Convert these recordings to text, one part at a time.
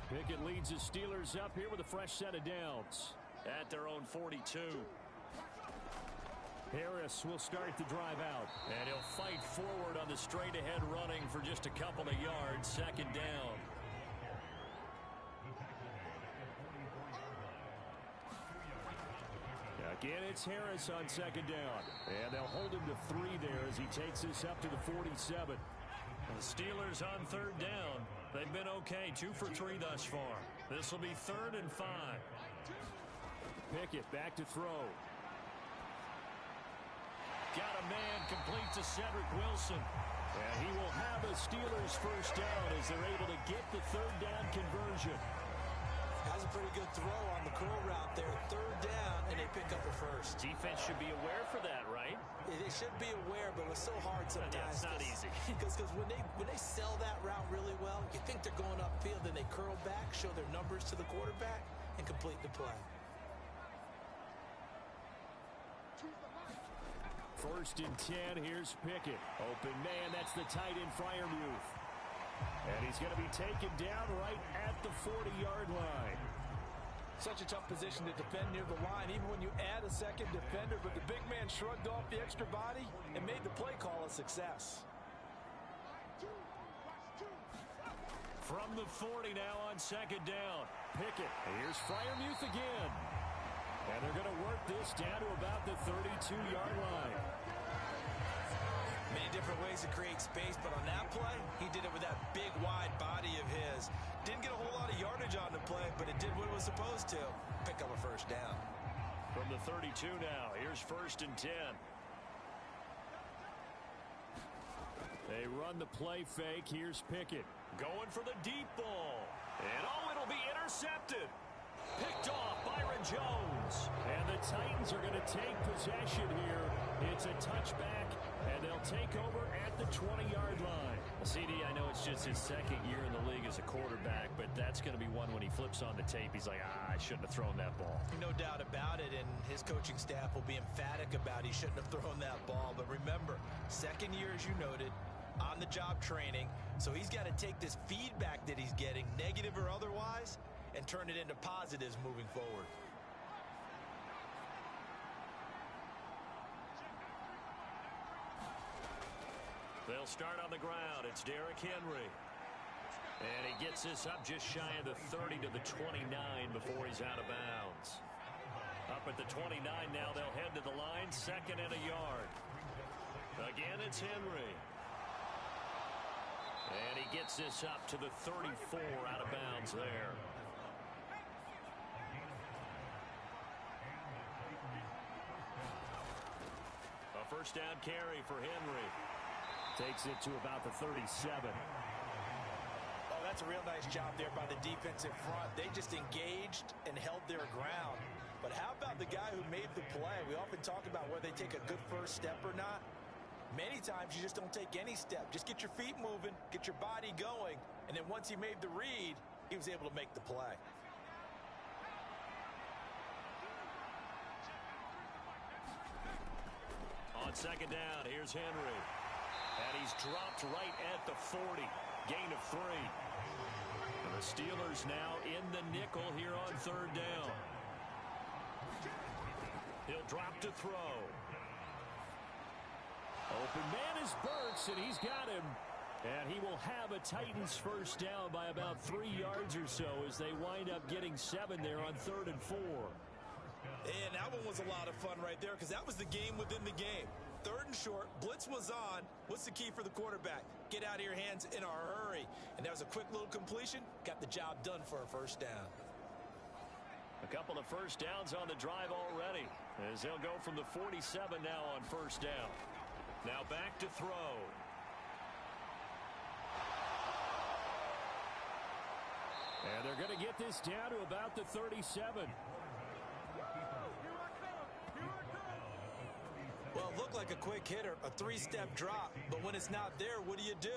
Pickett leads the Steelers up here with a fresh set of downs. At their own 42. Harris will start the drive out. And he'll fight forward on the straight-ahead running for just a couple of yards. Second down. Again, it's Harris on second down. And they'll hold him to 3 there as he takes this up to the 47. The Steelers on third down. They've been okay, 2 for 3 thus far. This will be 3rd and 5. Pickett back to throw. Got a man, complete to Cedric Wilson. And he will have a Steelers first down as they're able to get the third down conversion. That's a pretty good throw on the curl route there. Third down, and they pick up a first. Defense should be aware for that, right? They should be aware, but it's so hard sometimes. Yeah, it's not easy. Because when they sell that route really well, you think they're going upfield, then they curl back, show their numbers to the quarterback, and complete the play. First and 10, here's Pickett. Open man, that's the tight end Freiermuth. And he's going to be taken down right at the 40-yard line. Such a tough position to defend near the line, even when you add a second defender, but the big man shrugged off the extra body and made the play call a success. From the 40 now on second down. Pickett, here's Freiermuth again. And they're going to work this down to about the 32-yard line. Many different ways to create space, but on that play, he did it with that big, wide body of his. Didn't get a whole lot of yardage on the play, but it did what it was supposed to. Pick up a first down. From the 32 now, here's 1st and 10. They run the play fake. Here's Pickett. Going for the deep ball. And it'll be intercepted. Picked off Byron Jones. And the Titans are going to take possession here. It's a touchback, and they'll take over at the 20-yard line. CD, I know it's just his second year in the league as a quarterback, but that's going to be one when he flips on the tape. He's like, I shouldn't have thrown that ball. No doubt about it, and his coaching staff will be emphatic about he shouldn't have thrown that ball. But remember, second year, as you noted, on-the-job training, so he's got to take this feedback that he's getting, negative or otherwise, and turn it into positives moving forward. They'll start on the ground. It's Derrick Henry. And he gets this up just shy of the 30 to the 29 before he's out of bounds. Up at the 29 now, they'll head to the line, 2nd and a yard. Again, it's Henry. And he gets this up to the 34 out of bounds there. A first down carry for Henry. Takes it to about the 37. Oh, that's a real nice job there by the defense in front. They just engaged and held their ground. But how about the guy who made the play? We often talk about whether they take a good first step or not. Many times you just don't take any step. Just get your feet moving, get your body going, and then once he made the read, he was able to make the play. On second down, here's Henry. And he's dropped right at the 40. Gain of 3. And the Steelers now in the nickel here on third down. He'll drop to throw. Open man is Burks, and he's got him. And he will have a Titans first down by about 3 yards or so as they wind up getting 7 there on 3rd and 4. And that one was a lot of fun right there because that was the game within the game. 3rd and short, blitz was on. What's the key for the quarterback? Get out of your hands in a hurry. And that was a quick little completion. Got the job done for a first down. A couple of first downs on the drive already as they'll go from the 47 now on first down. Now back to throw. And they're going to get this down to about the 37. Well, it looked like a quick hitter, a 3-step drop, but when it's not there, what do?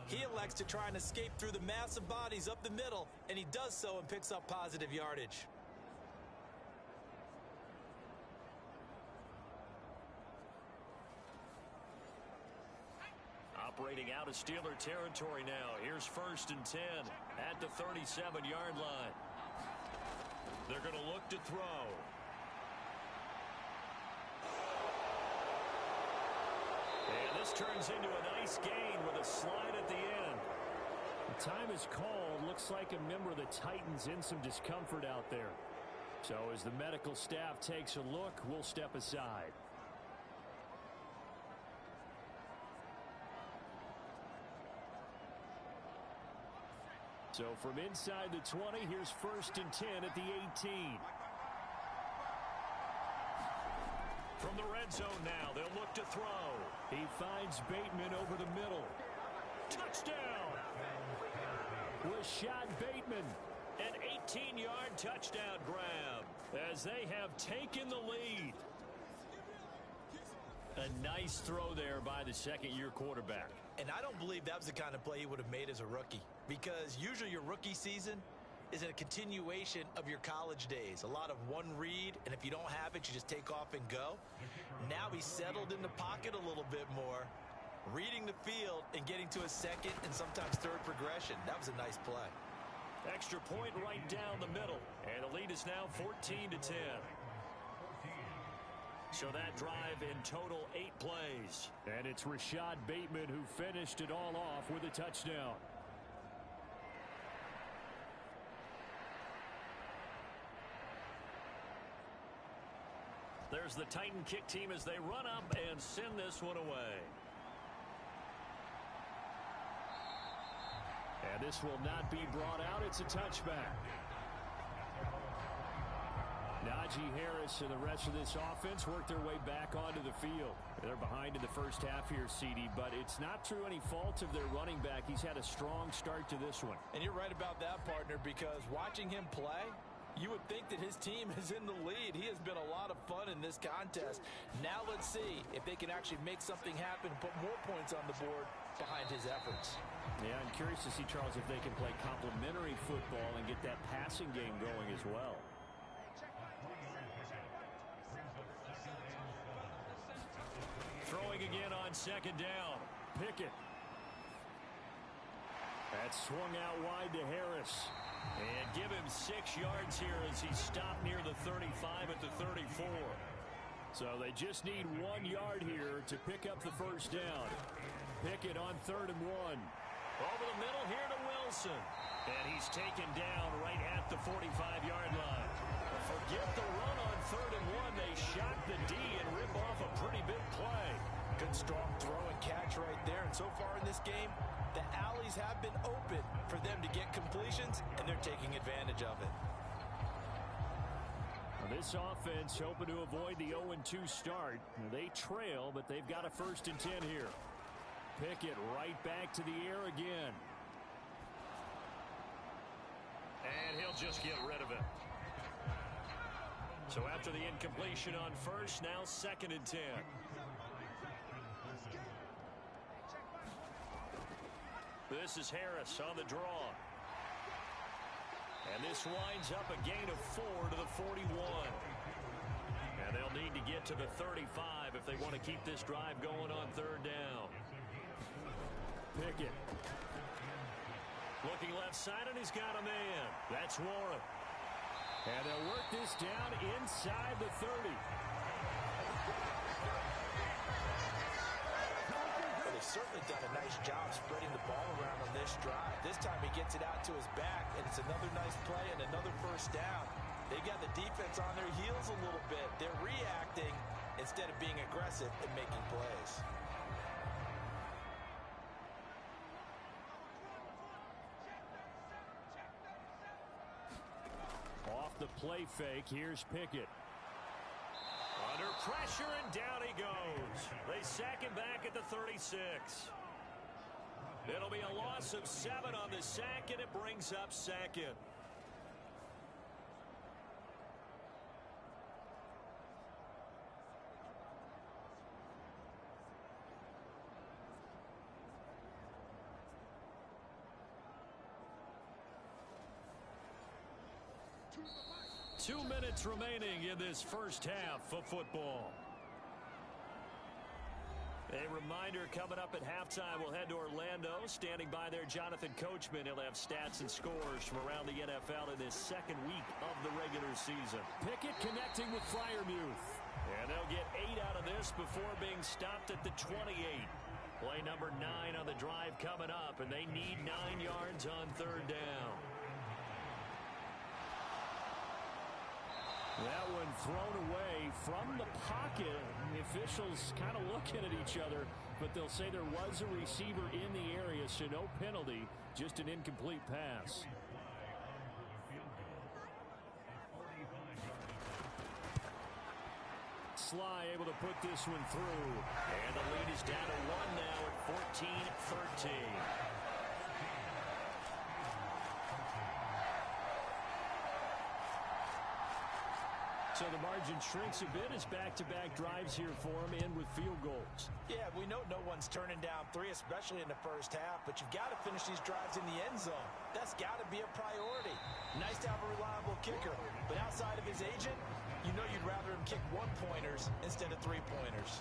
He elects to try and escape through the massive bodies up the middle, and he does so and picks up positive yardage. Operating out of Steeler territory now. Here's 1st and 10 at at the 37-yard line. They're going to look to throw. And this turns into a nice gain with a slide at the end. The time is called. Looks like a member of the Titans in some discomfort out there. So as the medical staff takes a look, we'll step aside. So from inside the 20, here's 1st and 10 at the 18. From the red zone now, they'll look to throw. He finds Bateman over the middle. Touchdown! Rashad Bateman. An 18-yard touchdown grab as they have taken the lead. A nice throw there by the second-year quarterback. And I don't believe that was the kind of play he would have made as a rookie, because usually your rookie season is a continuation of your college days. A lot of one read, and if you don't have it, you just take off and go. Now he's settled in the pocket a little bit more, reading the field and getting to a second and sometimes third progression. That was a nice play. Extra point right down the middle, and the lead is now 14-10. So that drive in total 8 plays. And it's Rashad Bateman who finished it all off with a touchdown. There's the Titan kick team as they run up and send this one away. And this will not be brought out. It's a touchback. Najee Harris and the rest of this offense work their way back onto the field. They're behind in the first half here, CD, but it's not through any fault of their running back. He's had a strong start to this one. And you're right about that, partner, because watching him play, you would think that his team is in the lead. He has been a lot of fun in this contest. Now let's see if they can actually make something happen, put more points on the board behind his efforts. Yeah, I'm curious to see, Charles, if they can play complementary football and get that passing game going as well. Throwing again on second down. Pickett. That's swung out wide to Harris. And give him 6 yards here as he stopped near the 35 at the 34. So they just need 1 yard here to pick up the first down. Pickett on 3rd and 1. Over the middle here to Wilson. And he's taken down right at the 45-yard line. Forget the run on 3rd and 1. They shock the D and rip off a pretty big play. Good strong throw and catch right there. And so far in this game, the alleys have been open for them to get completions, and they're taking advantage of it. Now this offense hoping to avoid the 0-2 start. Now they trail, but they've got a 1st and 10 here. Pickett right back to the air again. And he'll just get rid of it. So after the incompletion on 1st, now 2nd and 10. This is Harris on the draw. And this winds up a gain of 4 to the 41. And they'll need to get to the 35 if they want to keep this drive going on 3rd down. Pickett. Looking left side, and he's got a man. That's Warren. And they'll work this down inside the 30. Well, they've certainly done a nice job spreading the ball around on this drive. This time he gets it out to his back, and it's another nice play and another 1st down. They got the defense on their heels a little bit. They're reacting instead of being aggressive and making plays. Off the play fake, here's Pickett. Under pressure, and down he goes. They sack him back at the 36. It'll be a loss of 7 on the sack, and it brings up 2nd. Two minutes remaining in this first half of football. A reminder coming up at halftime, we'll head to Orlando. Standing by there, Jonathan Coachman. He'll have stats and scores from around the NFL in this second week of the regular season. Pickett connecting with Freiermuth. And they'll get 8 out of this before being stopped at the 28. Play number 9 on the drive coming up, and they need 9 yards on third down. That one thrown away from the pocket. The officials kind of looking at each other, but they'll say there was a receiver in the area, so no penalty, just an incomplete pass. Sly able to put this one through. And the lead is down to 1 now at 14-13. So the margin shrinks a bit as back-to-back drives here for him, and with field goals. Yeah, we know no one's turning down 3, especially in the first half, but you've got to finish these drives in the end zone. That's got to be a priority. Nice to have a reliable kicker, but outside of his agent, you know you'd rather him kick 1-pointers instead of 3-pointers.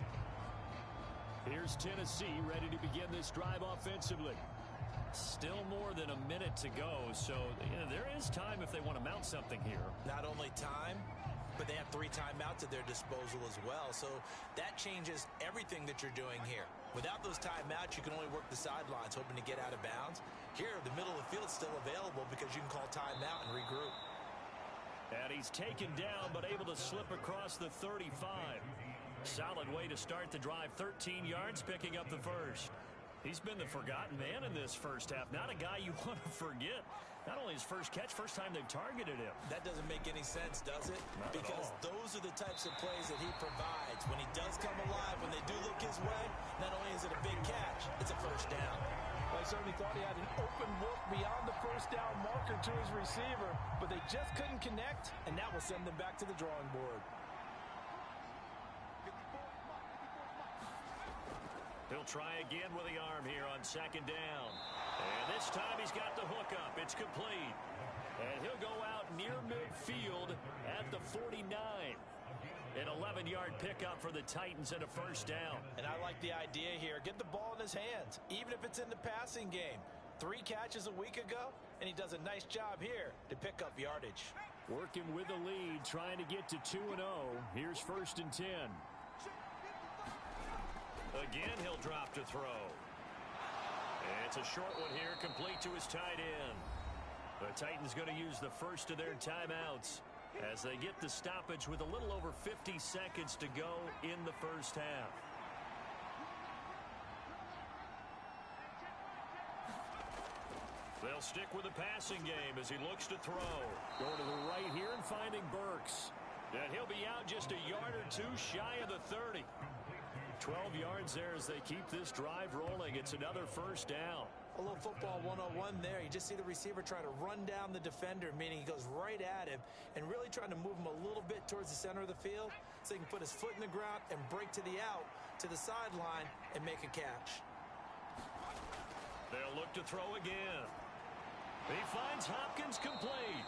Here's Tennessee ready to begin this drive offensively. Still more than a minute to go, so there is time if they want to mount something here. Not only time, but they have 3 timeouts at their disposal as well, so that changes everything that you're doing here. Without those timeouts, you can only work the sidelines, hoping to get out of bounds. Here, the middle of the field is still available because you can call timeout and regroup. And he's taken down, but able to slip across the 35. Solid way to start the drive. 13 yards, picking up the first. He's been the forgotten man in this first half. Not a guy you want to forget. Not only his first catch, first time they've targeted him. That doesn't make any sense, does it? Not because those are the types of plays that he provides. When he does come alive, when they do look his way, not only is it a big catch, it's a first down. Well, I certainly thought he had an open look beyond the first down marker to his receiver, but they just couldn't connect, and that will send them back to the drawing board. He'll try again with the arm here on second down. And this time he's got the hook up. It's complete. And he'll go out near midfield at the 49. An 11-yard pickup for the Titans and a first down. And I like the idea here. Get the ball in his hands, even if it's in the passing game. 3 catches a week ago, and he does a nice job here to pick up yardage. Working with the lead, trying to get to 2-0. Here's 1st and 10. Again, he'll drop to throw. It's a short one here, complete to his tight end. The Titans going to use the first of their timeouts as they get the stoppage with a little over 50 seconds to go in the first half. They'll stick with the passing game as he looks to throw. Going to the right here and finding Burks. And he'll be out just a yard or 2 shy of the 30. 12 yards there as they keep this drive rolling. It's another first down. A little football 101 there. You just see the receiver trying to run down the defender, meaning he goes right at him and really trying to move him a little bit towards the center of the field so he can put his foot in the ground and break to the out, to the sideline, and make a catch. They'll look to throw again. He finds Hopkins complete.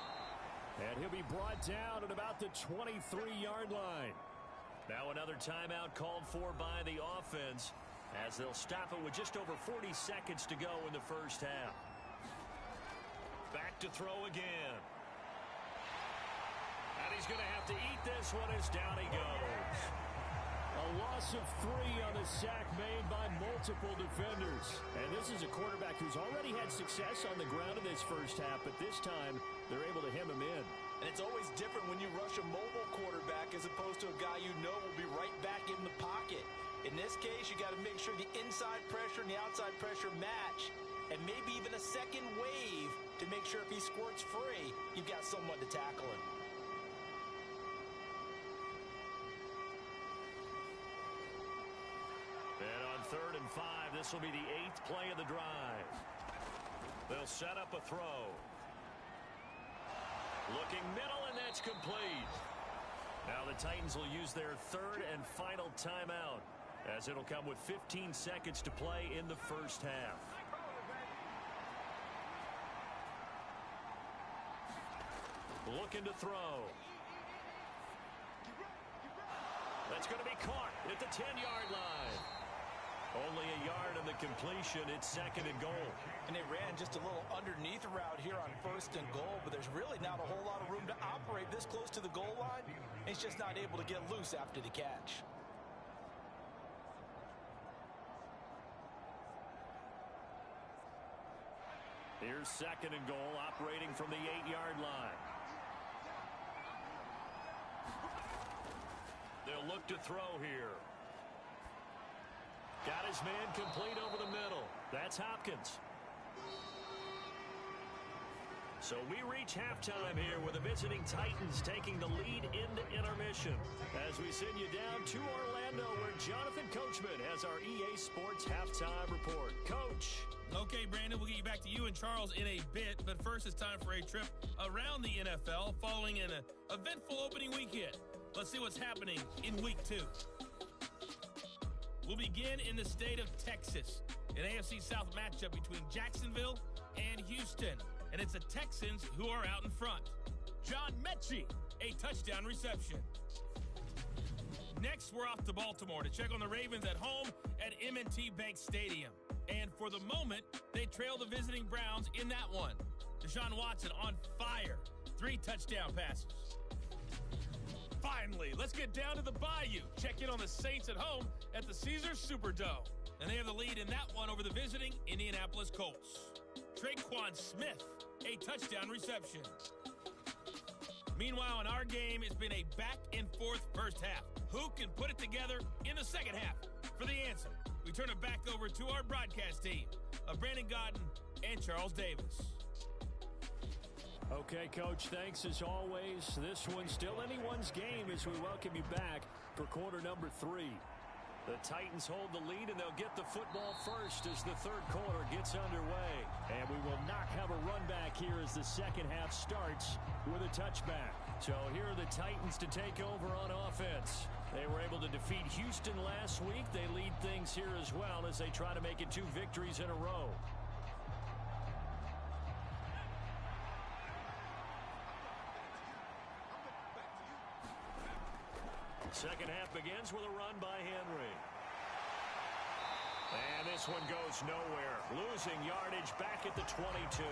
And he'll be brought down at about the 23-yard line. Now another timeout called for by the offense as they'll stop it with just over 40 seconds to go in the first half. Back to throw again. And he's going to have to eat this one as down he goes. A loss of 3 on the sack made by multiple defenders. And this is a quarterback who's already had success on the ground in this first half, but this time they're able to hem him in. And it's always different when you rush a mobile quarterback as opposed to a guy you know will be right back in the pocket. In this case, you got to make sure the inside pressure and the outside pressure match, and maybe even a second wave to make sure if he squirts free, you've got someone to tackle him. And on 3rd and 5, this will be the 8th play of the drive. They'll set up a throw. Looking middle, and that's complete. Now the Titans will use their 3rd and final timeout as it'll come with 15 seconds to play in the first half. Looking to throw. That's going to be caught at the 10-yard line. Only a yard on the completion. It's 2nd and goal. And they ran just a little underneath route here on 1st and goal, but there's really not a whole lot of room to operate this close to the goal line. He's just not able to get loose after the catch. Here's 2nd and goal, operating from the 8-yard line. They'll look to throw here. Got his man complete over the middle. That's Hopkins. So we reach halftime here with the visiting Titans taking the lead into intermission. As we send you down to Orlando, where Jonathan Coachman has our EA Sports halftime report. Coach. Okay, Brandon, we'll get you back to you and Charles in a bit, but first it's time for a trip around the NFL following an eventful opening weekend. Let's see what's happening in Week 2. We'll begin in the state of Texas, an AFC South matchup between Jacksonville and Houston, and it's the Texans who are out in front. John Mechie, a touchdown reception. Next, we're off to Baltimore to check on the Ravens at home at M&T Bank Stadium. And for the moment, they trail the visiting Browns in that one. Deshaun Watson on fire. 3 touchdown passes. Finally, let's get down to the Bayou. Check in on the Saints at home at the Caesars Superdome. And they have the lead in that one over the visiting Indianapolis Colts. Traquan Smith, a touchdown reception. Meanwhile, in our game, it's been a back-and-forth first half. Who can put it together in the second half? For the answer, we turn it back over to our broadcast team of Brandon Gaudin and Charles Davis. Okay, Coach, thanks as always. This one's still anyone's game as we welcome you back for quarter number 3. The Titans hold the lead, and they'll get the football first as the third quarter gets underway. And we will not have a run back here as the second half starts with a touchback. So here are the Titans to take over on offense. They were able to defeat Houston last week. They lead things here as well as they try to make it 2 victories in a row. Second half begins with a run by Henry. And this one goes nowhere. Losing yardage back at the 22.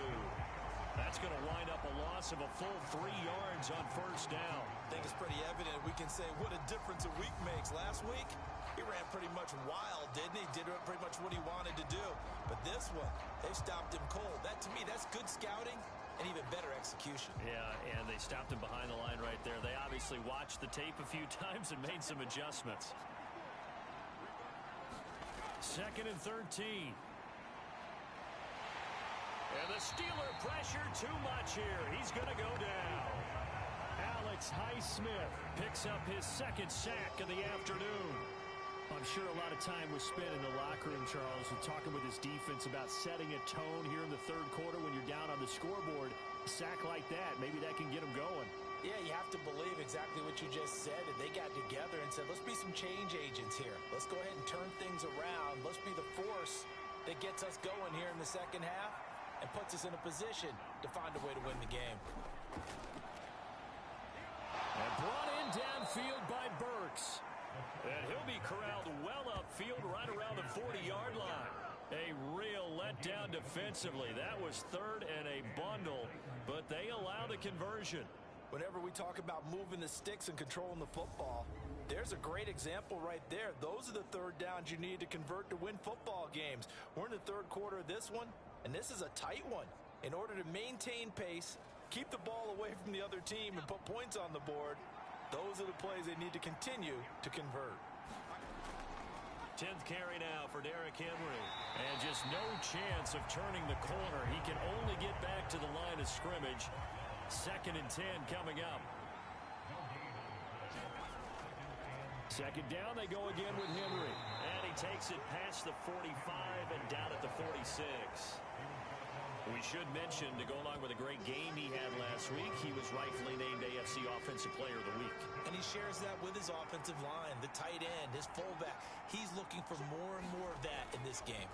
That's going to wind up a loss of a full 3 yards on first down. I think it's pretty evident. We can say what a difference a week makes. Last week, he ran pretty much wild, didn't he? Did pretty much what he wanted to do. But this one, they stopped him cold. That, to me, that's good scouting and even better execution. Yeah, and they stopped him behind the line right there. They obviously watched the tape a few times and made some adjustments. 2nd and 13. And the Steeler pressure too much here. He's going to go down. Alex Highsmith picks up his 2nd sack of the afternoon. I'm sure a lot of time was spent in the locker room, Charles, and talking with his defense about setting a tone here in the third quarter when you're down on the scoreboard. A sack like that, maybe that can get them going. Yeah, you have to believe exactly what you just said. And they got together and said, let's be some change agents here. Let's go ahead and turn things around. Let's be the force that gets us going here in the second half and puts us in a position to find a way to win the game. And brought in downfield by Burks. And he'll be corralled well upfield right around the 40-yard line. A real letdown defensively. That was 3rd and a bundle, but they allow the conversion. Whenever we talk about moving the sticks and controlling the football, there's a great example right there. Those are the third downs you need to convert to win football games. We're in the third quarter of this one, and this is a tight one. In order to maintain pace, keep the ball away from the other team, and put points on the board, those are the plays they need to continue to convert. 10th carry now for Derrick Henry. And just no chance of turning the corner. He can only get back to the line of scrimmage. 2nd and 10 coming up. 2nd down, they go again with Henry. And he takes it past the 45 and down at the 46. We should mention, to go along with a great game he had last week, he was rightfully named AFC Offensive Player of the Week. And he shares that with his offensive line, the tight end, his fullback. He's looking for more and more of that in this game.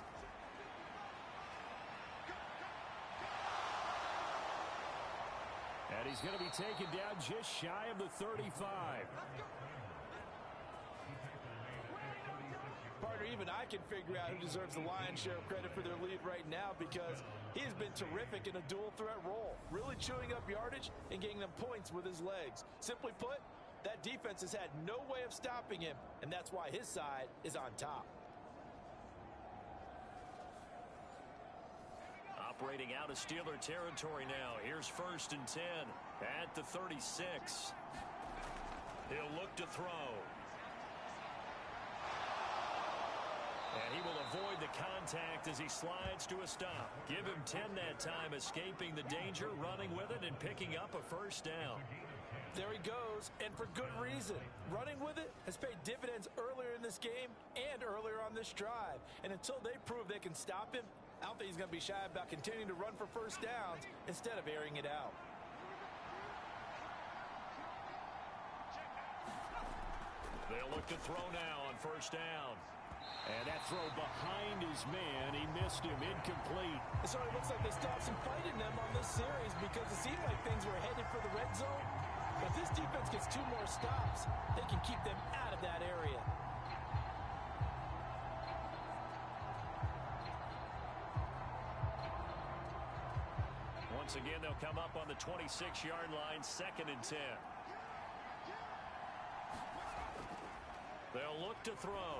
And he's going to be taken down just shy of the 35. Partner, partner, even I can figure out who deserves the lion's share of credit for their lead right now because he has been terrific in a dual threat role, really chewing up yardage and getting them points with his legs. Simply put, that defense has had no way of stopping him, and that's why his side is on top. Operating out of Steeler territory now. Here's 1st and 10 at the 36. He'll look to throw. And he will avoid the contact as he slides to a stop. Give him 10 that time, escaping the danger, running with it, and picking up a 1st down. There he goes, and for good reason. Running with it has paid dividends earlier in this game and earlier on this drive. And until they prove they can stop him, I don't think he's going to be shy about continuing to run for 1st downs instead of airing it out. They'll look to throw now on 1st down. And that throw behind his man, he missed him, incomplete. It sort of looks like they still have some fight in them on this series because it seemed like things were headed for the red zone. But if this defense gets 2 more stops, they can keep them out of that area. Once again, they'll come up on the 26-yard line, 2nd and 10. They'll look to throw.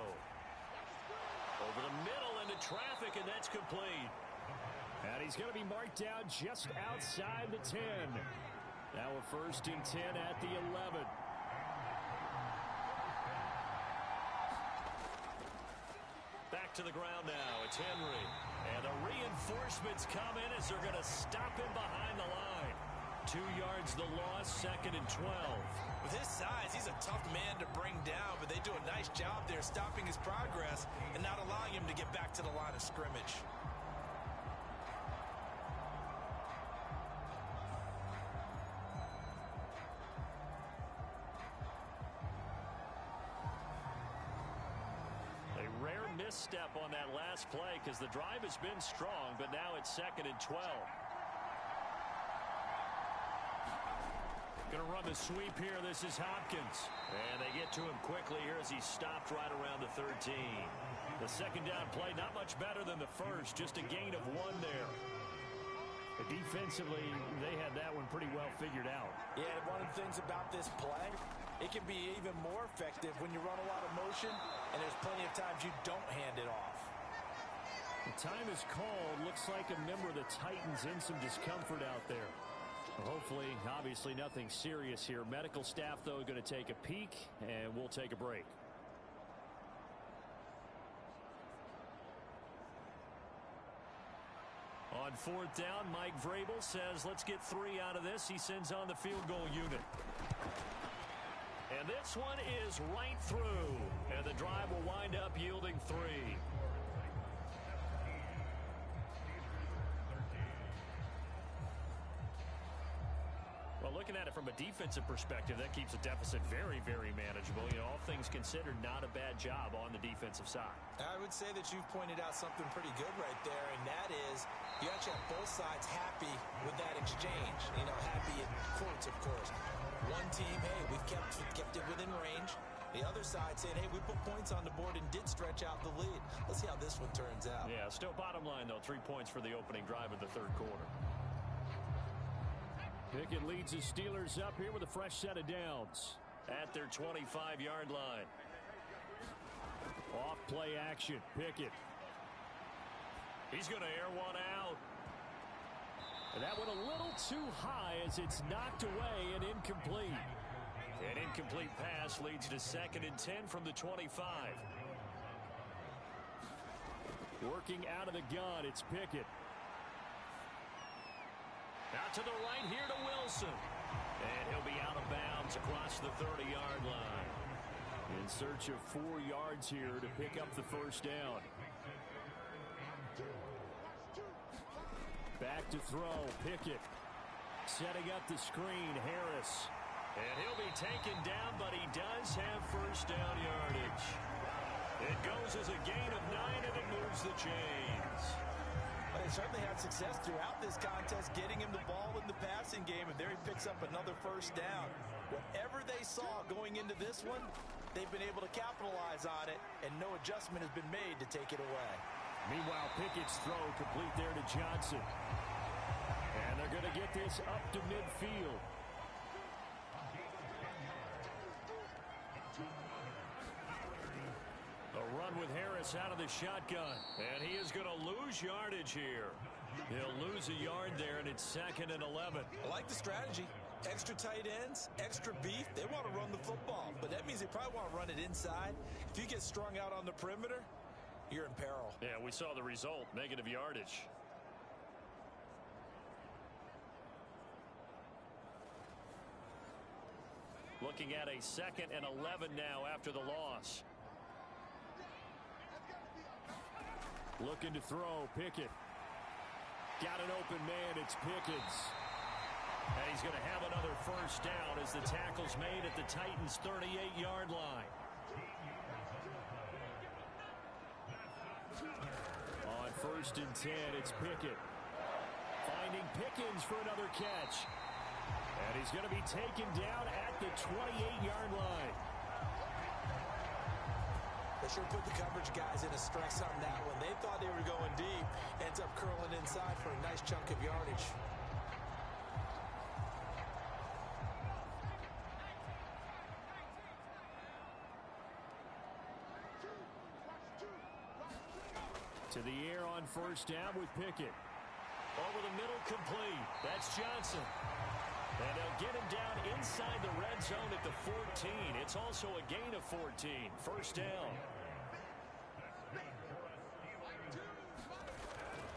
Over the middle into traffic, and that's complete. And he's going to be marked down just outside the 10. Now a 1st and 10 at the 11. Back to the ground now. It's Henry. And the reinforcements come in as they're going to stop him behind the line. 2 yards the loss, 2nd and 12. With his size, he's a tough man to bring down, but they do a nice job there stopping his progress and not allowing him to get back to the line of scrimmage. A rare misstep on that last play because the drive has been strong, but now it's 2nd and 12. Going to run the sweep here. This is Hopkins. And they get to him quickly here as he stopped right around the 13. The 2nd down play, not much better than the first. Just a gain of 1 there. Defensively, they had that one pretty well figured out. Yeah, and one of the things about this play, it can be even more effective when you run a lot of motion, and there's plenty of times you don't hand it off. The time is called. Looks like a member of the Titans in some discomfort out there. Hopefully, obviously nothing serious here. Medical staff, though, going to take a peek, and we'll take a break. On 4th down, Mike Vrabel says, let's get 3 out of this. He sends on the field goal unit. And this one is right through. And the drive will wind up yielding 3. Well, looking at it from a defensive perspective, that keeps the deficit very, very manageable. You know, all things considered, not a bad job on the defensive side. I would say that you've pointed out something pretty good right there, and that is you actually have both sides happy with that exchange. You know, happy in quotes, of course. One team, hey, we've kept it within range. The other side saying, hey, we put points on the board and did stretch out the lead. Let's see how this one turns out. Yeah, still bottom line, though, 3 points for the opening drive of the 3rd quarter. Pickett leads his Steelers up here with a fresh set of downs. At their 25-yard line. Off play action. Pickett. He's going to air one out. And that went a little too high as it's knocked away and incomplete. An incomplete pass leads to 2nd and 10 from the 25. Working out of the gun, it's Pickett. Out to the right here to Wilson. And he'll be out of bounds across the 30-yard line. In search of 4 yards here to pick up the 1st down. Back to throw. Pickett setting up the screen. Harris. And he'll be taken down, but he does have 1st down yardage. It goes as a gain of 9, and it moves the chains. They certainly had success throughout this contest, getting him the ball in the passing game, and there he picks up another 1st down. Whatever they saw going into this one, they've been able to capitalize on it, and no adjustment has been made to take it away. Meanwhile, Pickett's throw complete there to Johnson. And they're going to get this up to midfield. A run with Harris out of the shotgun. And he is going to lose yardage here. He'll lose a yard there, and it's 2nd and 11. I like the strategy. Extra tight ends, extra beef. They want to run the football, but that means they probably want to run it inside. If you get strung out on the perimeter, you're in peril. Yeah, we saw the result, negative yardage. Looking at a 2nd and 11 now after the loss. Looking to throw, Pickett. Got an open man, it's Pickens. And he's going to have another first down as the tackle's made at the Titans' 38-yard line. On 1st and 10, it's Pickett. Finding Pickens for another catch. And he's going to be taken down at the 28-yard line. They sure put the coverage guys in a stress on that one. They thought they were going deep. Ends up curling inside for a nice chunk of yardage. To the air on first down with Pickett. Over the middle, complete. That's Johnson. And they'll get him down inside the red zone at the 14. It's also a gain of 14. First down.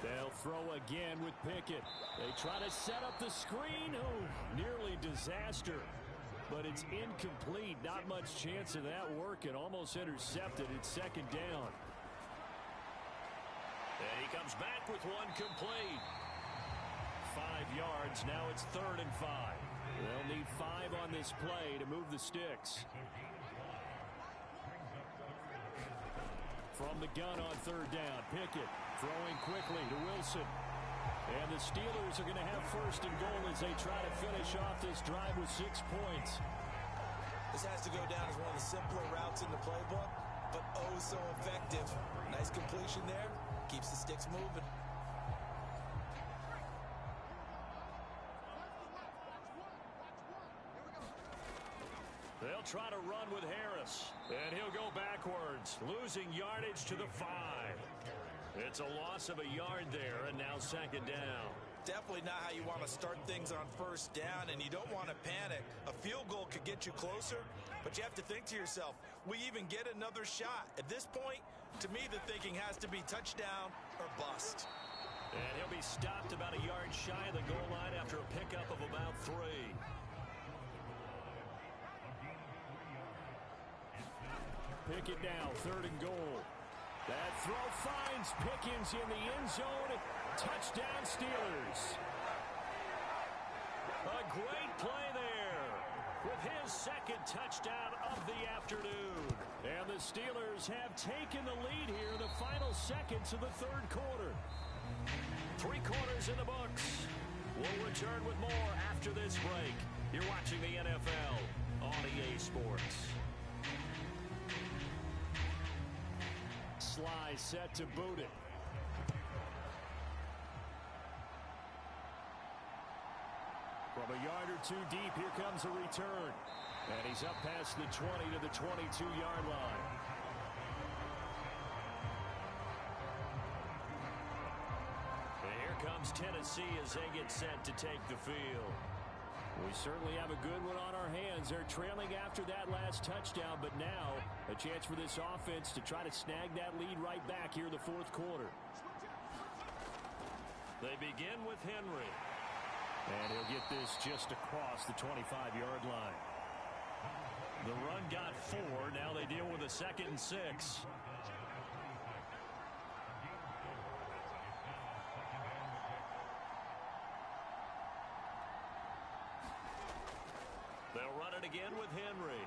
They'll throw again with Pickett. They try to set up the screen. Oh, nearly disaster. But it's incomplete. Not much chance of that working. Almost intercepted. It's 2nd down. And he comes back with one complete. 5 yards. Now it's 3rd and 5. They'll need 5 on this play to move the sticks. From the gun on 3rd down, Pickett throwing quickly to Wilson. And the Steelers are going to have 1st and goal as they try to finish off this drive with 6 points. This has to go down as one of the simpler routes in the playbook, but oh so effective. Nice completion there. Keeps the sticks moving. They'll try to run with Harris. And he'll go backwards, losing yardage to the 5. It's a loss of a yard there, and now 2nd down. Definitely not how you want to start things on 1st down, and you don't want to panic. A field goal could get you closer, but you have to think to yourself, we even get another shot. At this point, to me, the thinking has to be touchdown or bust. And he'll be stopped about a yard shy of the goal line after a pickup of about 3. Pickett now, 3rd and goal. That throw finds Pickens in the end zone. Touchdown, Steelers. A great play there with his 2nd touchdown of the afternoon. And the Steelers have taken the lead here in the final seconds of the 3rd quarter. 3 quarters in the books. We'll return with more after this break. You're watching the NFL on EA Sports. Sly set to boot it. From a yard or 2 deep, here comes a return. And he's up past the 20 to the 22-yard line. And here comes Tennessee as they get set to take the field. We certainly have a good one on our hands. They're trailing after that last touchdown, but now a chance for this offense to try to snag that lead right back here in the 4th quarter. They begin with Henry. And he'll get this just across the 25-yard line. The run got 4. Now they deal with a 2nd and 6. They'll run it again with Henry.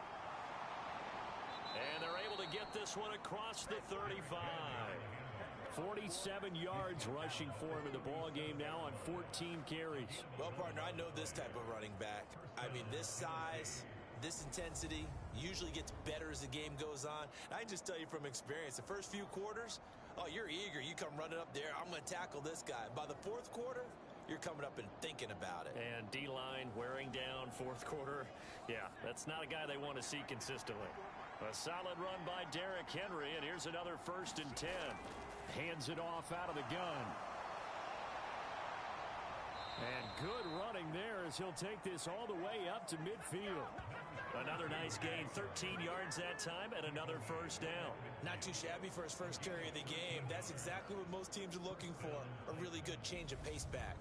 And they're able to get this one across the 35. 47 yards rushing for him in the ball game now on 14 carries. Well, partner, I know this type of running back. I mean, this size, This intensity usually gets better as the game goes on. I can just tell you from experience, the first few quarters, oh, you're eager. You come running up there. I'm going to tackle this guy. By the fourth quarter, you're coming up and thinking about it. And D-line wearing down fourth quarter. Yeah, that's not a guy they want to see consistently. A solid run by Derrick Henry, and here's another 1st and 10. Hands it off out of the gun. And good running there as he'll take this all the way up to midfield. Another nice gain, 13 yards that time, and another 1st down. Not too shabby for his first carry of the game. That's exactly what most teams are looking for, a really good change of pace back.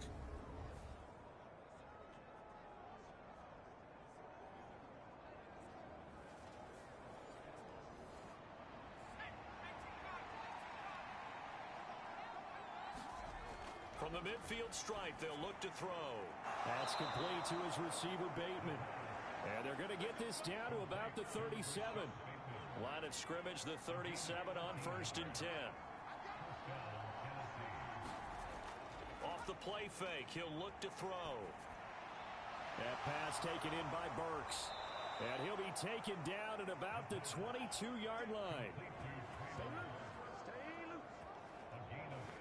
From the midfield stripe, they'll look to throw. That's complete to his receiver, Bateman. And they're going to get this down to about the 37. Line of scrimmage, the 37 on 1st and 10. Off the play fake, he'll look to throw. That pass taken in by Burks. And he'll be taken down at about the 22-yard line.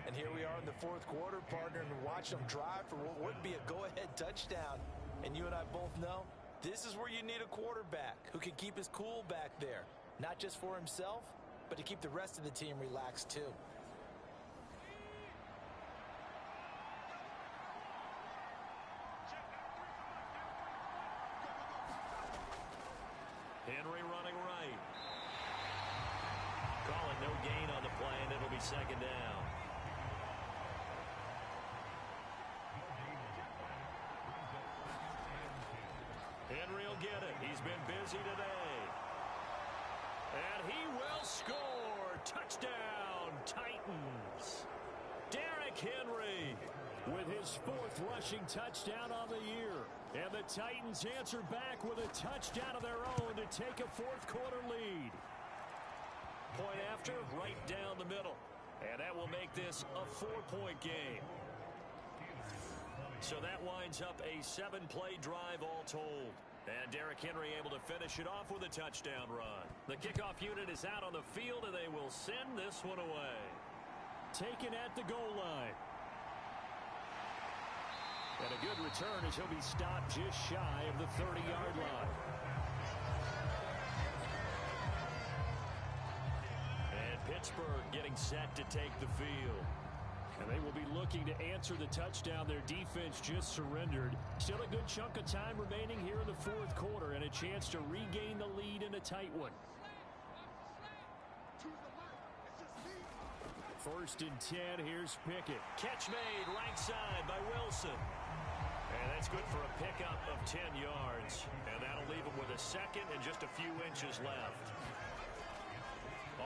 And here we are in the fourth quarter, partner, and watch them drive for what would be a go-ahead touchdown. And you and I both know this is where you need a quarterback who can keep his cool back there. Not just for himself, but to keep the rest of the team relaxed too. Henry running right. Calling no gain on the play, and it'll be 2nd down. Henry will get it. He's been busy today. And he will score. Touchdown, Titans. Derrick Henry with his 4th rushing touchdown on the year. And the Titans answer back with a touchdown of their own to take a fourth quarter lead. Point after, right down the middle. And that will make this a 4-point game. So that winds up a 7-play drive all told. And Derrick Henry able to finish it off with a touchdown run. The kickoff unit is out on the field, and they will send this one away. Taken at the goal line. And a good return as he'll be stopped just shy of the 30-yard line. And Pittsburgh getting set to take the field. And they will be looking to answer the touchdown their defense just surrendered. Still a good chunk of time remaining here in the fourth quarter and a chance to regain the lead in a tight one. 1st and 10, here's Pickett. Catch made right side by Wilson. And that's good for a pickup of 10 yards. And that'll leave him with a 2nd and just a few inches left.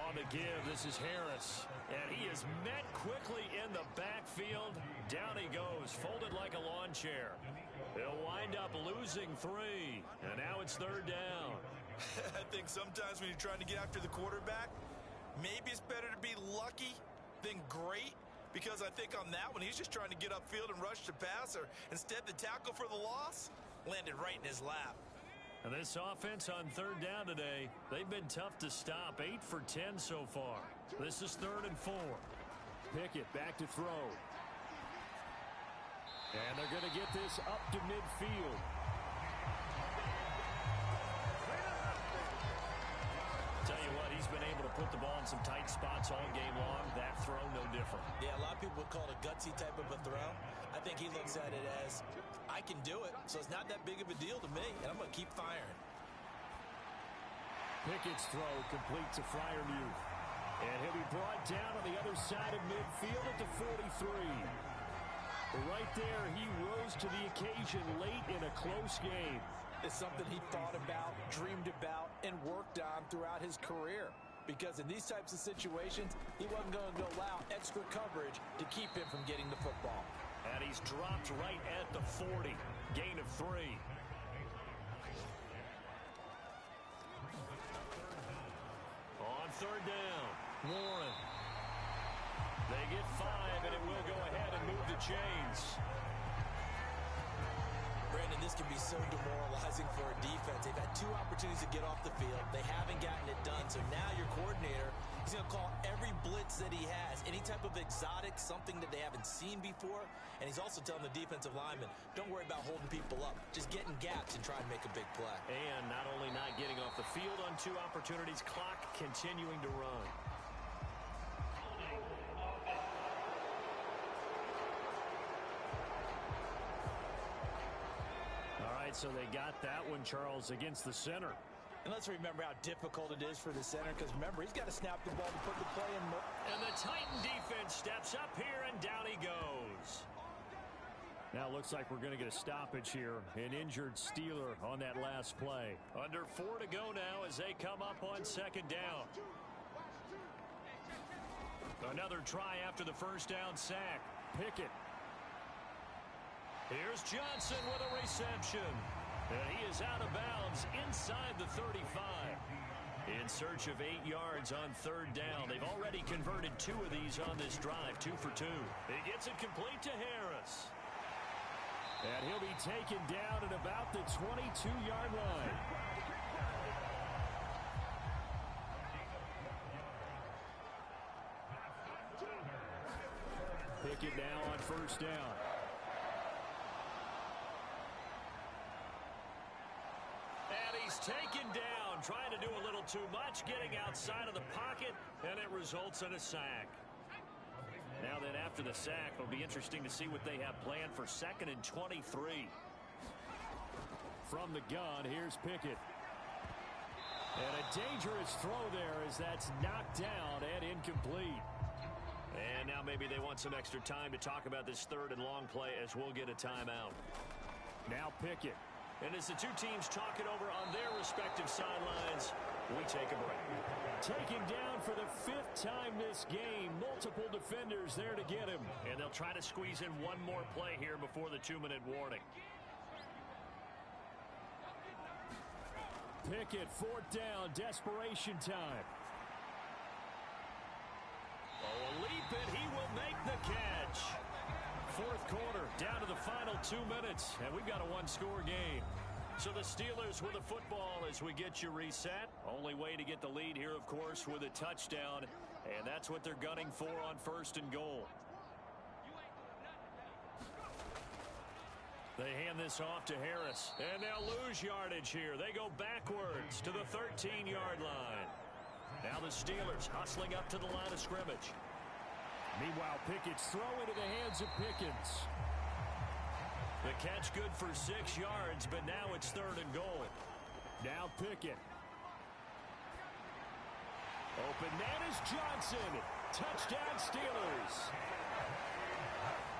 On the give, this is Harris. And he is met quickly in the backfield. Down he goes, folded like a lawn chair. He'll wind up losing 3. And now it's 3rd down. I think sometimes when you're trying to get after the quarterback, maybe it's better to be lucky than great. Because I think on that one, he's just trying to get upfield and rush the passer. Instead, the tackle for the loss landed right in his lap. And this offense on 3rd down today, they've been tough to stop. 8 for 10 so far. This is 3rd and 4. Pickett back to throw. And they're going to get this up to midfield. Tell you what, he's been able to put the ball in some tight spots all game long. That throw, no different. Yeah, a lot of people would call it a gutsy type of a throw. I think he looks at it as, I can do it, so it's not that big of a deal to me, and I'm going to keep firing. Pickett's throw complete to Freiermuth. And he'll be brought down on the other side of midfield at the 43. Right there, he rose to the occasion late in a close game. It's something he thought about, dreamed about, and worked on throughout his career. Because in these types of situations, he wasn't going to allow extra coverage to keep him from getting the football. And he's dropped right at the 40. Gain of 3. On 3rd down, Warren. They get 5, and it will go ahead and move the chains. Brandon, this this can be so demoralizing for a defense. They've had 2 opportunities to get off the field. They haven't gotten it done. So now your coordinator, he's going to call every blitz that he has, any type of exotic, something that they haven't seen before. And he's also telling the defensive lineman, don't worry about holding people up. Just get in gaps and try and make a big play. And not only not getting off the field on 2 opportunities, clock continuing to run. So they got that one, Charles, against the center. And let's remember how difficult it is for the center, because remember, he's got to snap the ball to put the play in. And the Titan defense steps up here, and down he goes. Now it looks like we're going to get a stoppage here. An injured Steeler on that last play. Under 4 to go now as they come up on 2nd down. Another try after the first down sack. Pickett. Here's Johnson with a reception. And he is out of bounds inside the 35. In search of 8 yards on 3rd down. They've already converted 2 of these on this drive, 2 for 2. He gets it complete to Harris. And he'll be taken down at about the 22-yard line. Pickett now on 1st down. Taken down, trying to do a little too much, getting outside of the pocket, and it results in a sack. Now then, after the sack, it'll be interesting to see what they have planned for 2nd and 23. From the gun, here's Pickett. And a dangerous throw there as that's knocked down and incomplete. And now maybe they want some extra time to talk about this 3rd and long play as we'll get a timeout. Now Pickett. And as the 2 teams talk it over on their respective sidelines, we take a break. Taken down for the 5th time this game. Multiple defenders there to get him. And they'll try to squeeze in one more play here before the 2-minute warning. Pickett, 4th down, desperation time. Oh, a leap, and he will make the catch. 4th quarter, down to the final 2 minutes, and we've got a 1-score game. So the Steelers with the football as we get you reset. Only way to get the lead here, of course, with a touchdown, and that's what they're gunning for on 1st and goal. They hand this off to Harris, and they'll lose yardage here. They go backwards to the 13-yard line. Now the Steelers hustling up to the line of scrimmage. Meanwhile, Pickett's throw into the hands of Pickens. The catch good for 6 yards, but now it's 3rd and goal. Now Pickett. Open net is Johnson. Touchdown Steelers.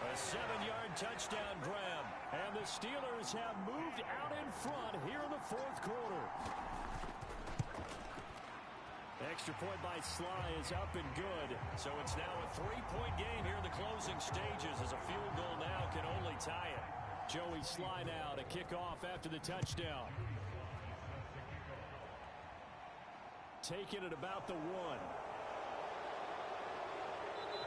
A 7-yard touchdown grab. And the Steelers have moved out in front here in the 4th quarter. Extra point by Sly is up and good. So it's now a 3-point game here in the closing stages as a field goal now can only tie it. Joey Sly now to kick off after the touchdown. Taking it about the 1.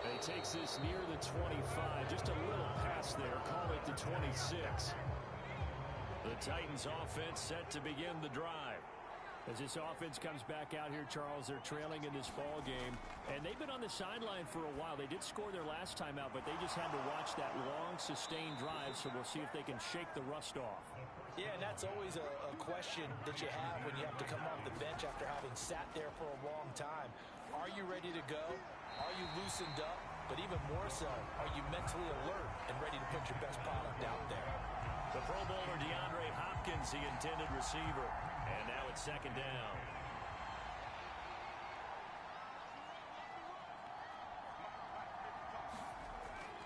And he takes this near the 25. Just a little pass there. Call it the 26. The Titans offense set to begin the drive. As this offense comes back out here, Charles, they're trailing in this ball game. And they've been on the sideline for a while. They did score their last time out, but they just had to watch that long, sustained drive. So we'll see if they can shake the rust off. Yeah, and that's always a question that you have when you have to come off the bench after having sat there for a long time. Are you ready to go? Are you loosened up? But even more so, are you mentally alert and ready to put your best product out there? The Pro Bowler DeAndre Hopkins, the intended receiver. And now it's 2nd down.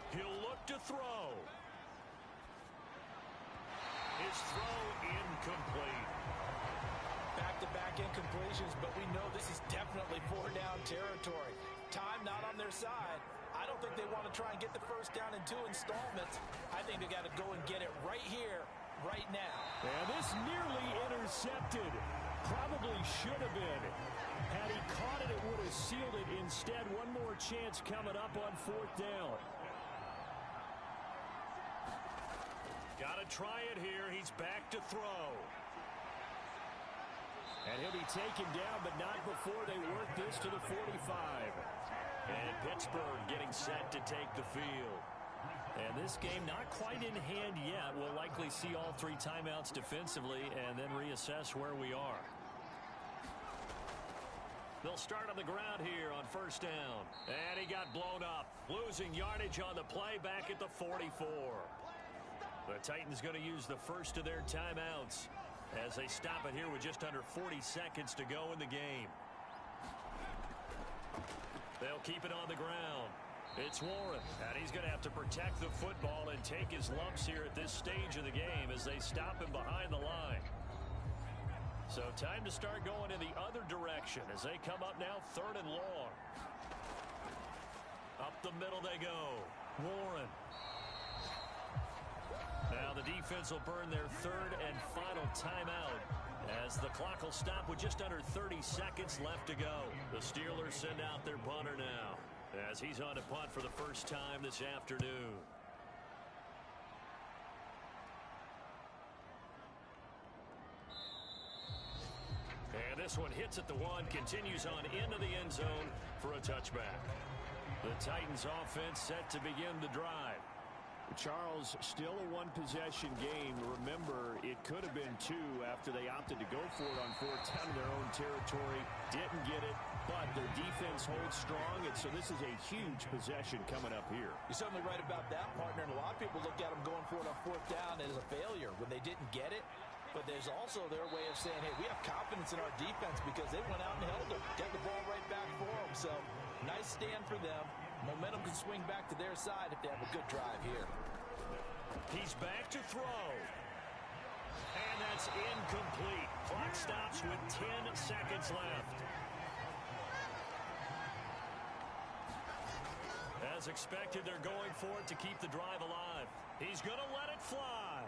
He'll look to throw. His throw incomplete. Back-to-back incompletions, but we know this is definitely 4-down territory. Time not on their side. I don't think they want to try and get the first down in 2 installments. I think they got to go and get it right here, right now. And this nearly intercepted. Probably should have been. Had he caught it, it would have sealed it. Instead, one more chance coming up on 4th down. Got to try it here. He's back to throw. And he'll be taken down, but not before they work this to the 45. And Pittsburgh getting set to take the field. And this game not quite in hand yet. We'll likely see all 3 timeouts defensively and then reassess where we are. They'll start on the ground here on first down. And he got blown up. Losing yardage on the play back at the 44. The Titans going to use the first of their timeouts as they stop it here with just under 40 seconds to go in the game. They'll keep it on the ground. It's Warren, and he's going to have to protect the football and take his lumps here at this stage of the game as they stop him behind the line. So time to start going in the other direction as they come up now 3rd and long. Up the middle they go. Warren. Now the defense will burn their 3rd and final timeout as the clock will stop with just under 30 seconds left to go. The Steelers send out their punter now as he's on to punt for the first time this afternoon. And this one hits at the 1, continues on into the end zone for a touchback. The Titans offense set to begin the drive. Charles, still a 1-possession game. Remember, it could have been 2 after they opted to go for it on 4th down in their own territory. Didn't get it, but their defense holds strong, and so this is a huge possession coming up here. You're certainly right about that, partner, and a lot of people look at them going for it on 4th down as a failure when they didn't get it. But there's also their way of saying, hey, we have confidence in our defense because they went out and held them. Got the ball right back for them. So nice stand for them. Momentum can swing back to their side if they have a good drive here. He's back to throw. And that's incomplete. Clock stops with 10 seconds left. As expected, they're going for it to keep the drive alive. He's going to let it fly.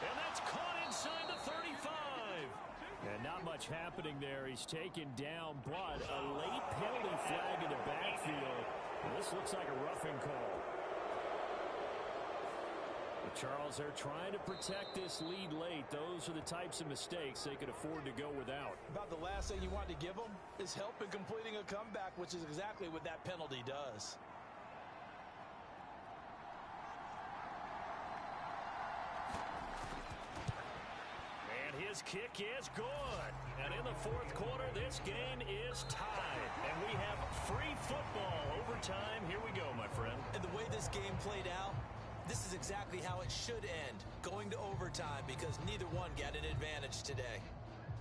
And that's caught inside the 35. And not much happening there. He's taken down, but a late penalty flag in the backfield. This looks like a roughing call. But Charles, they're trying to protect this lead late. Those are the types of mistakes they could afford to go without. About the last thing you want to give them is help in completing a comeback, which is exactly what that penalty does. His kick is good. And in the 4th quarter, this game is tied. And we have free football overtime. Here we go, my friend. And the way this game played out, this is exactly how it should end, going to overtime, because neither one got an advantage today.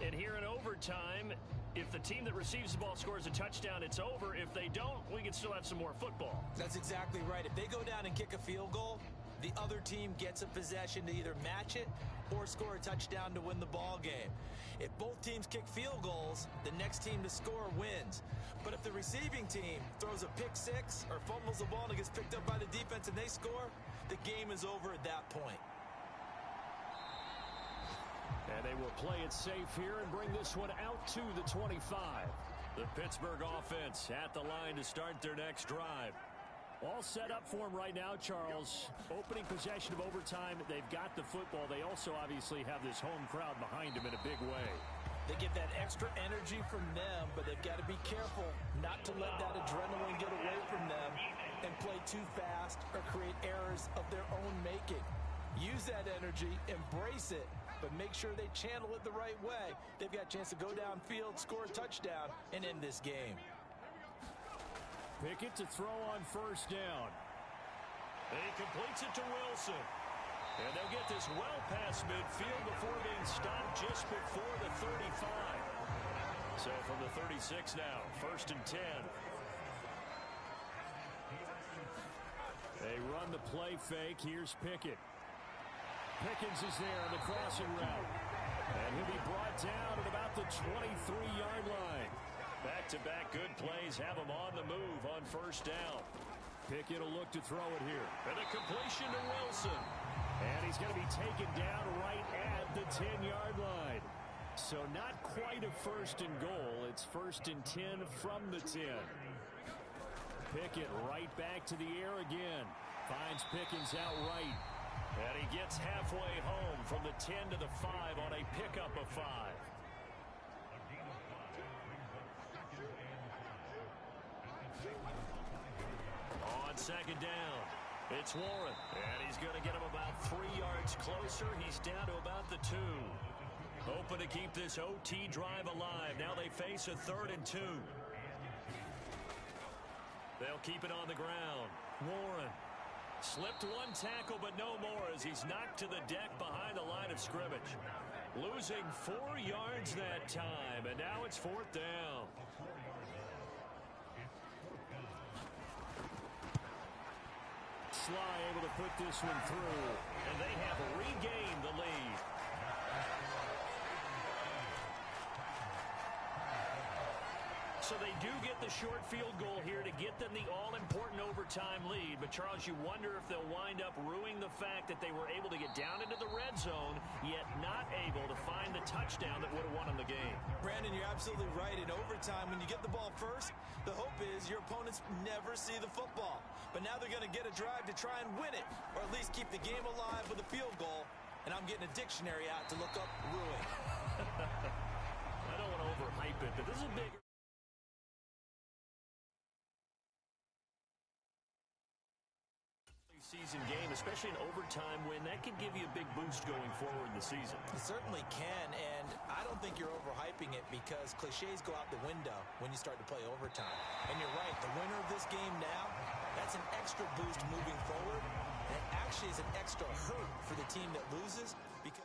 And here in overtime, if the team that receives the ball scores a touchdown, it's over. If they don't, we can still have some more football. That's exactly right. If they go down and kick a field goal, the other team gets a possession to either match it or score a touchdown to win the ball game. If both teams kick field goals, the next team to score wins. But if the receiving team throws a pick 6 or fumbles the ball and it gets picked up by the defense and they score, the game is over at that point. And they will play it safe here and bring this one out to the 25. The Pittsburgh offense at the line to start their next drive. All set up for him right now, Charles. Opening possession of overtime. They've got the football. They also obviously have this home crowd behind them in a big way. They get that extra energy from them, but they've got to be careful not to let that adrenaline get away from them and play too fast or create errors of their own making. Use that energy, embrace it, but make sure they channel it the right way. They've got a chance to go downfield, score a touchdown, and end this game. Pickett to throw on 1st down. And he completes it to Wilson. And they'll get this well past midfield before being stopped just before the 35. So from the 36 now, 1st and 10. They run the play fake. Here's Pickett. Pickens is there on the crossing route. And he'll be brought down at about the 23-yard line. Back-to-back good plays have him on the move on 1st down. Pickett will look to throw it here. And a completion to Wilson. And he's going to be taken down right at the 10-yard line. So not quite a 1st and goal. It's 1st and 10 from the 10. Pickett right back to the air again. Finds Pickens out right. And he gets halfway home from the 10 to the 5 on a pickup of 5. On second down, it's Warren. And he's going to get him about 3 yards closer. He's down to about the 2. Hoping to keep this OT drive alive. Now they face a 3rd and 2. They'll keep it on the ground. Warren slipped one tackle, but no more as he's knocked to the deck behind the line of scrimmage. Losing 4 yards that time, and now it's 4th down. Sly able to put this one through, and they have regained the lead. So they do get the short field goal here to get them the all-important overtime lead. But, Charles, you wonder if they'll wind up ruining the fact that they were able to get down into the red zone, yet not able to find the touchdown that would have won them the game. Brandon, you're absolutely right. In overtime, when you get the ball first, the hope is your opponents never see the football. But now they're going to get a drive to try and win it, or at least keep the game alive with a field goal. And I'm getting a dictionary out to look up ruin. I don't want to overhype it, but this is a big season game, especially an overtime win. That can give you a big boost going forward in the season. It certainly can, and I don't think you're overhyping it because cliches go out the window when you start to play overtime. And you're right, the winner of this game now, that's an extra boost moving forward, and it actually is an extra hurt for the team that loses because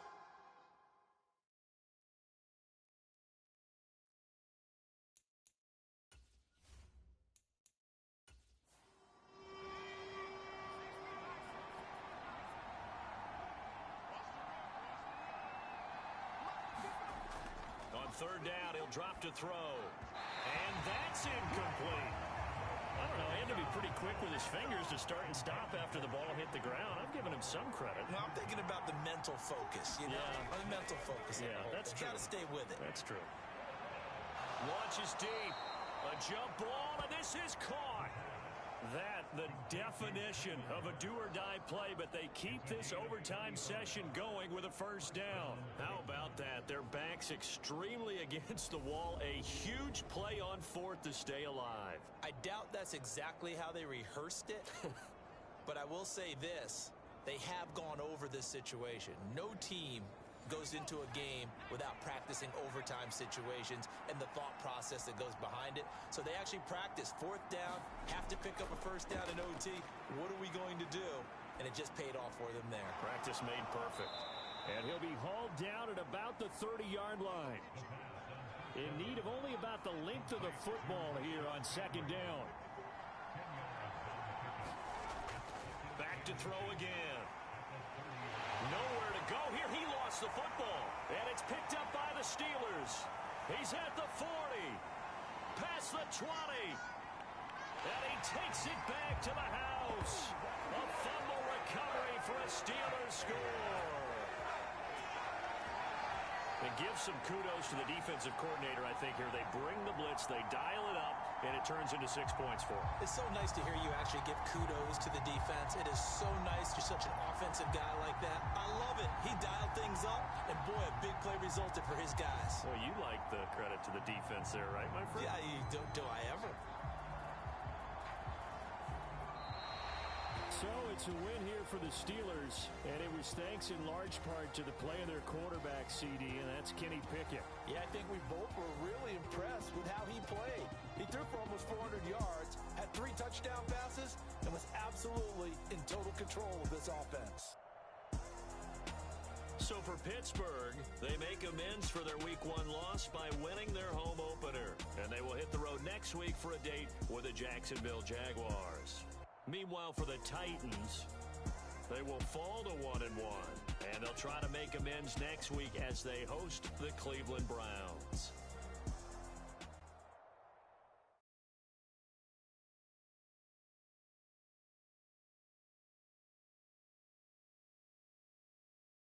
third down, he'll drop to throw. And that's incomplete. I don't know, he had to be pretty quick with his fingers to start and stop after the ball hit the ground. I'm giving him some credit. Well, I'm thinking about the mental focus, you know? Yeah. The mental focus. Yeah, that's true. Got to stay with it. That's true. Launches deep. A jump ball, and this is caught. That, the definition of a do-or-die play, but they keep this overtime session going with a first down. How about that? Their back's extremely against the wall. A huge play on 4th to stay alive. I doubt that's exactly how they rehearsed it, but I will say this. They have gone over this situation. No team goes into a game without practicing overtime situations and the thought process that goes behind it. So they actually practice 4th down, have to pick up a first down in OT. What are we going to do? And it just paid off for them there. Practice made perfect. And he'll be hauled down at about the 30-yard line. In need of only about the length of the football here on second down. Back to throw again. Nowhere to go here. He lost the football. And it's picked up by the Steelers. He's at the 40. Past the 20. And he takes it back to the house. A fumble recovery for a Steelers score. It gives some kudos to the defensive coordinator, I think, here. They bring the blitz, they dial it up, and it turns into 6 points for them. It's so nice to hear you actually give kudos to the defense. It is so nice. You're such an offensive guy like that. I love it. He dialed things up, and boy, a big play resulted for his guys. Well, you like the credit to the defense there, right, my friend? Yeah, do I ever? So it's a win here for the Steelers, and it was thanks in large part to the play of their quarterback, CD, and that's Kenny Pickett. Yeah, I think we both were really impressed with how he played. He threw for almost 400 yards, had 3 touchdown passes, and was absolutely in total control of this offense. So for Pittsburgh, they make amends for their Week 1 loss by winning their home opener. And they will hit the road next week for a date with the Jacksonville Jaguars. Meanwhile, for the Titans, they will fall to 1-1, and they'll try to make amends next week as they host the Cleveland Browns.